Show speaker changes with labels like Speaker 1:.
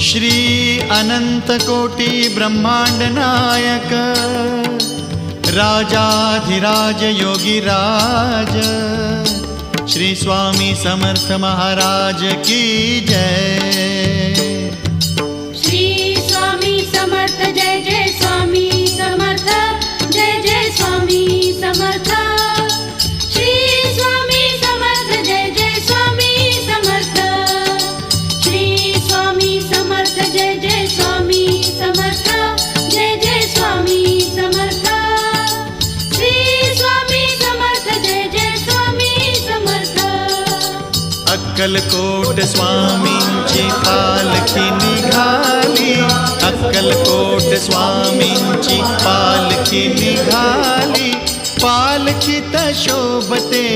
Speaker 1: श्री अनंत कोटी ब्रह्मांड नायक राजाधिराज योगीराज श्री स्वामी समर्थ महाराज की जय।
Speaker 2: श्री स्वामी समर्थ जय जय स्वामी समर्थ जय जय स्वामी समर्थ। श्री स्वामी समर्थ जय जय स्वामी समर्थ। श्री स्वामी समर्थ जय जय स्वामी समर्थ जय जय स्वामी समर्थ। श्री स्वामी समर्थ जय जय स्वामी समर्थ।
Speaker 1: अक्कलकोट स्वामींची पालखी निघाली, अक्कलकोट स्वामींची पालखी निघाली, पालखीत शोभते